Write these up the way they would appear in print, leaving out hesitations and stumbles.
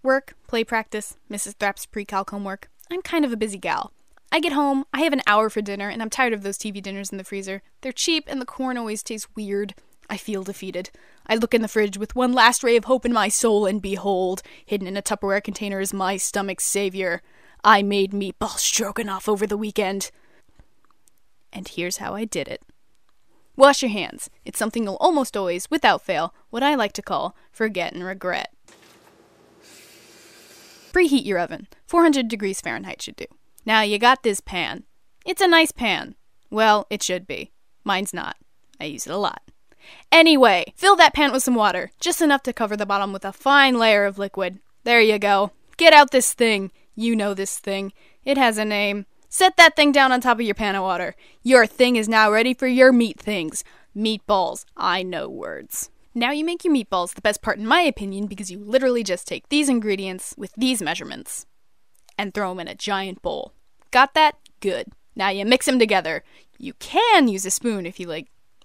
Work, play practice, Mrs. Thrapp's pre-calc homework. I'm kind of a busy gal. I get home, I have an hour for dinner, and I'm tired of those TV dinners in the freezer. They're cheap, and the corn always tastes weird. I feel defeated. I look in the fridge with one last ray of hope in my soul, and behold, hidden in a Tupperware container is my stomach's savior. I made meatball stroganoff over the weekend. And here's how I did it. Wash your hands. It's something you'll almost always, without fail, what I like to call forget and regret. Preheat your oven. 400 degrees Fahrenheit should do. Now you got this pan. It's a nice pan. Well, it should be. Mine's not. I use it a lot. Anyway, fill that pan with some water, just enough to cover the bottom with a fine layer of liquid. There you go. Get out this thing. You know this thing. It has a name. Set that thing down on top of your pan of water. Your thing is now ready for your meat things. Meatballs. I know words. Now you make your meatballs, the best part in my opinion, because you literally just take these ingredients with these measurements and throw them in a giant bowl. Got that? Good. Now you mix them together. You can use a spoon if you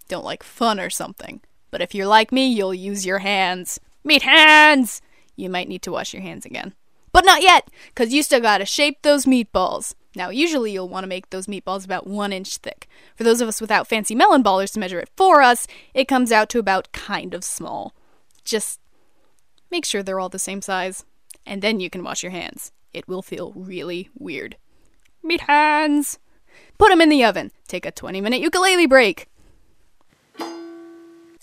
don't like fun or something. But if you're like me, you'll use your hands. Meat hands! You might need to wash your hands again. But not yet, because you still gotta shape those meatballs. Now, usually you'll want to make those meatballs about 1 inch thick. For those of us without fancy melon ballers to measure it for us, it comes out to about kind of small. Just make sure they're all the same size, and then you can wash your hands. It will feel really weird. Meat hands! Put them in the oven. Take a 20-minute ukulele break.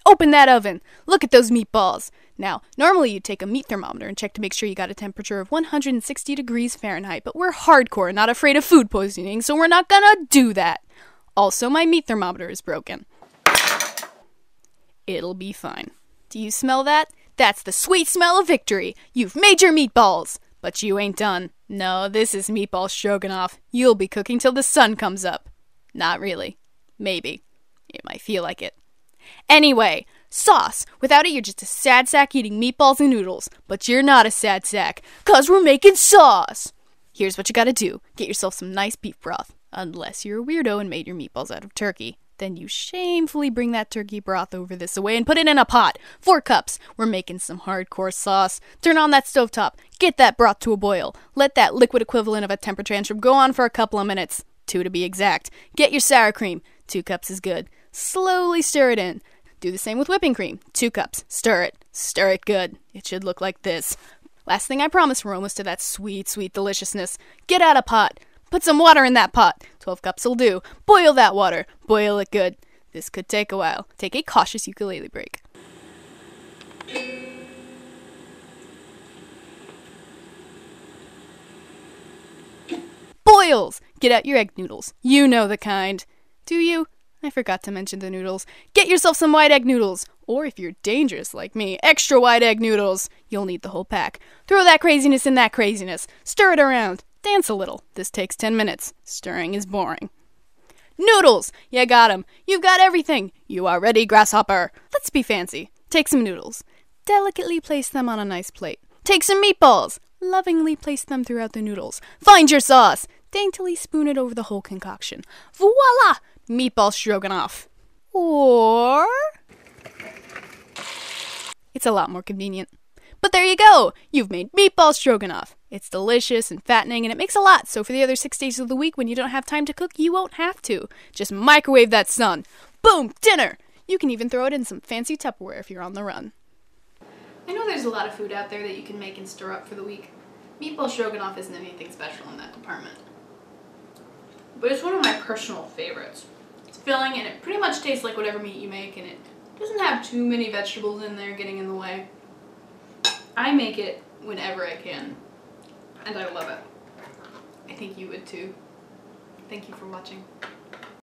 Open that oven. Look at those meatballs. Now, normally you'd take a meat thermometer and check to make sure you got a temperature of 160 degrees Fahrenheit, but we're hardcore, not afraid of food poisoning, so we're not gonna do that. Also, my meat thermometer is broken. It'll be fine. Do you smell that? That's the sweet smell of victory. You've made your meatballs. But you ain't done. No, this is meatball stroganoff. You'll be cooking till the sun comes up. Not really. Maybe. It might feel like it. Anyway, sauce. Without it, you're just a sad sack eating meatballs and noodles. But you're not a sad sack, 'cause we're making sauce. Here's what you gotta do. Get yourself some nice beef broth. Unless you're a weirdo and made your meatballs out of turkey. Then you shamefully bring that turkey broth over this way and put it in a pot. 4 cups. We're making some hardcore sauce. Turn on that stovetop. Get that broth to a boil. Let that liquid equivalent of a temper tantrum go on for a couple of minutes. 2 to be exact. Get your sour cream. 2 cups is good. Slowly stir it in. Do the same with whipping cream. 2 cups. Stir it. Stir it good. It should look like this. Last thing I promise, we're almost to that sweet, sweet deliciousness. Get out a pot. Put some water in that pot. 12 cups will do. Boil that water. Boil it good. This could take a while. Take a cautious ukulele break. Boils! Get out your egg noodles. You know the kind. Do you? I forgot to mention the noodles. Get yourself some white egg noodles. Or if you're dangerous like me, extra white egg noodles. You'll need the whole pack. Throw that craziness in that craziness. Stir it around. Dance a little. This takes 10 minutes. Stirring is boring. Noodles! You got 'em. You've got everything. You are ready, grasshopper. Let's be fancy. Take some noodles. Delicately place them on a nice plate. Take some meatballs. Lovingly place them throughout the noodles. Find your sauce. Daintily spoon it over the whole concoction. Voila! Meatball stroganoff. Or it's a lot more convenient. But there you go! You've made meatball stroganoff. It's delicious and fattening, and it makes a lot, so for the other 6 days of the week when you don't have time to cook, you won't have to. Just microwave that son. Boom! Dinner! You can even throw it in some fancy Tupperware if you're on the run. I know there's a lot of food out there that you can make and stir up for the week. Meatball stroganoff isn't anything special in that department. But it's one of my personal favorites. It's filling, and it pretty much tastes like whatever meat you make, and it doesn't have too many vegetables in there getting in the way. I make it whenever I can, and I love it. I think you would too. Thank you for watching.